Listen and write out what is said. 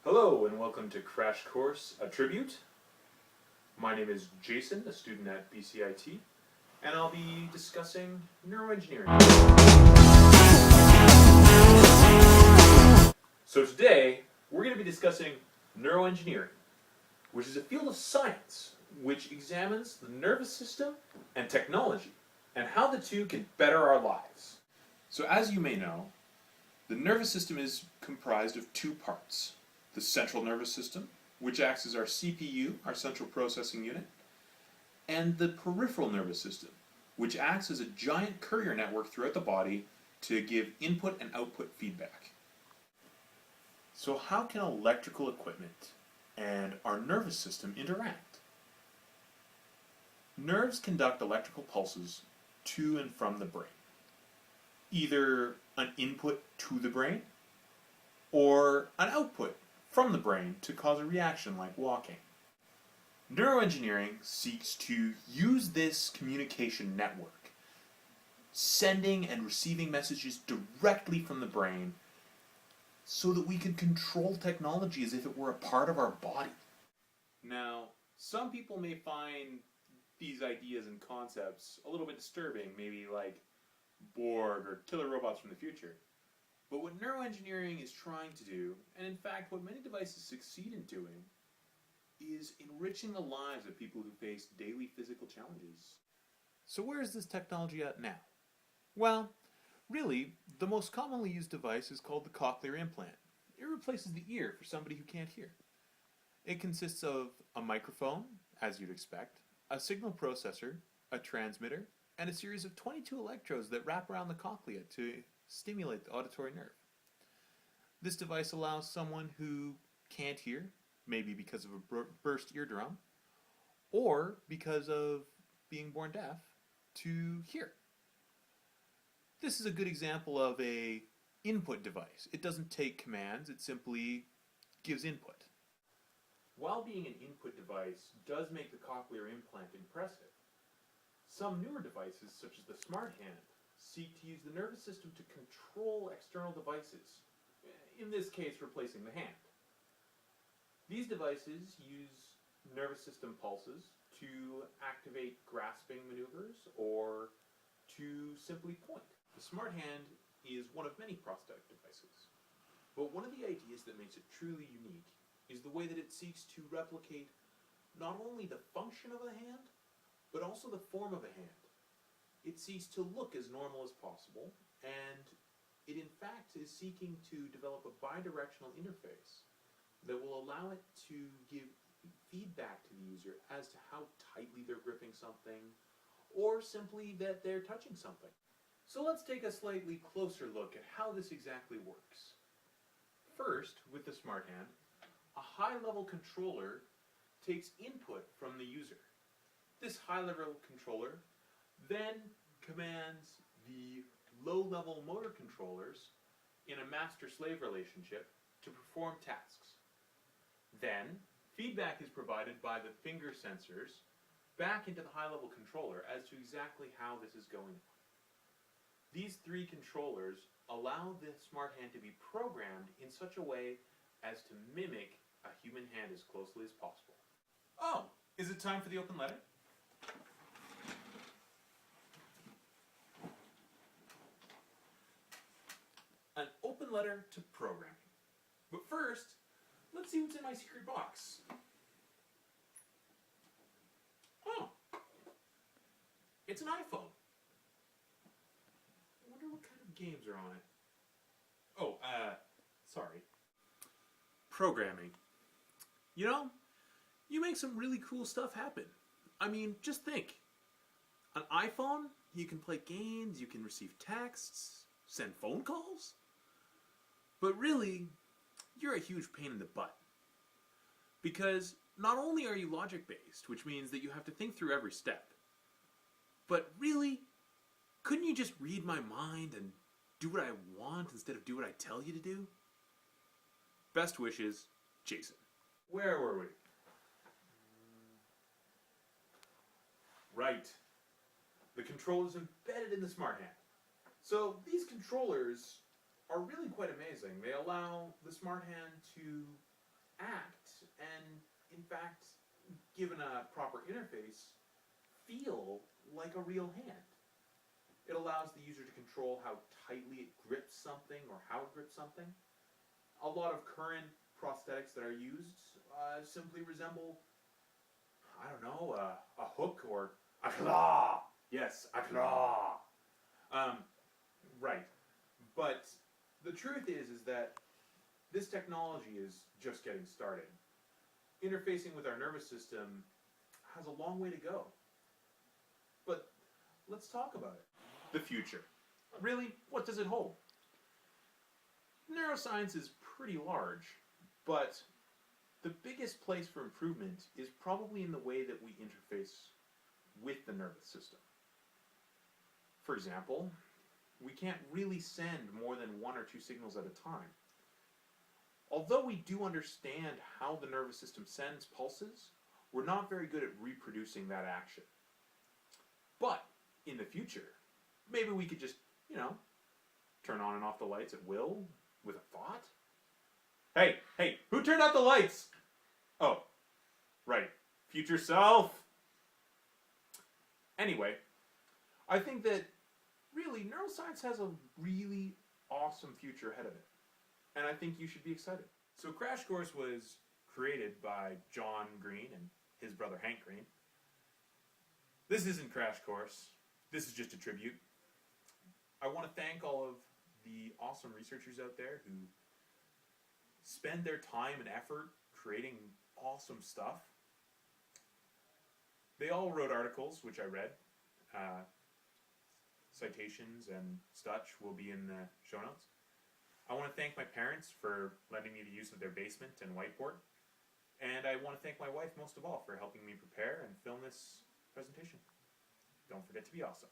Hello and welcome to Crash Course, a tribute. My name is Jason, a student at BCIT, and I'll be discussing neuroengineering. So today, we're going to be discussing neuroengineering, which is a field of science which examines the nervous system and technology, and how the two can better our lives. So as you may know, the nervous system is comprised of two parts. The central nervous system, which acts as our CPU, our central processing unit, and the peripheral nervous system, which acts as a giant courier network throughout the body to give input and output feedback. So how can electrical equipment and our nervous system interact? Nerves conduct electrical pulses to and from the brain. Either an input to the brain or an output from the brain to cause a reaction like walking. Neuroengineering seeks to use this communication network, sending and receiving messages directly from the brain so that we can control technology as if it were a part of our body. Now, some people may find these ideas and concepts a little bit disturbing, maybe like Borg or killer robots from the future. But what neuroengineering is trying to do, and in fact what many devices succeed in doing, is enriching the lives of people who face daily physical challenges. So where is this technology at now? Well, really, the most commonly used device is called the cochlear implant. It replaces the ear for somebody who can't hear. It consists of a microphone, as you'd expect, a signal processor, a transmitter, and a series of 22 electrodes that wrap around the cochlea to stimulate the auditory nerve. This device allows someone who can't hear, maybe because of a burst eardrum, or because of being born deaf, to hear. This is a good example of an input device. It doesn't take commands, it simply gives input. While being an input device does make the cochlear implant impressive, some newer devices, such as the smart hand, seek to use the nervous system to control external devices, in this case replacing the hand. These devices use nervous system pulses to activate grasping maneuvers or to simply point. The smart hand is one of many prosthetic devices, but one of the ideas that makes it truly unique is the way that it seeks to replicate not only the function of a hand, but also the form of a hand. It seeks to look as normal as possible, and it in fact is seeking to develop a bidirectional interface that will allow it to give feedback to the user as to how tightly they're gripping something, or simply that they're touching something. So let's take a slightly closer look at how this exactly works. First, with the smart hand, a high-level controller takes input from the user. This high-level controller then commands the low-level motor controllers in a master-slave relationship to perform tasks. Then, feedback is provided by the finger sensors back into the high-level controller as to exactly how this is going on. These three controllers allow the smart hand to be programmed in such a way as to mimic a human hand as closely as possible. Oh, is it time for the open letter? An open letter to programming. But first, let's see what's in my secret box. Oh, it's an iPhone. I wonder what kind of games are on it. Oh, sorry. Programming. You know, you make some really cool stuff happen. I mean, just think. An iPhone, you can play games, you can receive texts, send phone calls. But really, you're a huge pain in the butt. Because not only are you logic-based, which means that you have to think through every step, but really, couldn't you just read my mind and do what I want instead of do what I tell you to do? Best wishes, Jason. Where were we? Right. The controller's embedded in the smart hand. So these controllers are really quite amazing. They allow the smart hand to act and, in fact, given a proper interface, feel like a real hand. It allows the user to control how tightly it grips something or how it grips something. A lot of current prosthetics that are used simply resemble, I don't know, a hook or a claw. Yes, a claw. Right. But the truth is that this technology is just getting started. Interfacing with our nervous system has a long way to go. But let's talk about it. The future. Really, what does it hold? Neuroscience is pretty large, but the biggest place for improvement is probably in the way that we interface with the nervous system. For example, we can't really send more than 1 or 2 signals at a time. Although we do understand how the nervous system sends pulses, we're not very good at reproducing that action. But in the future, maybe we could just, turn on and off the lights at will with a thought. Hey, who turned out the lights? Oh, right, future self. Anyway, I think that really neuroscience has a really awesome future ahead of it. And I think you should be excited. So Crash Course was created by John Green and his brother Hank Green. This isn't Crash Course. This is just a tribute. I want to thank all of the awesome researchers out there who spend their time and effort creating awesome stuff. They all wrote articles, which I read. Citations and such will be in the show notes. I want to thank my parents for lending me the use of their basement and whiteboard. And I want to thank my wife most of all for helping me prepare and film this presentation. Don't forget to be awesome.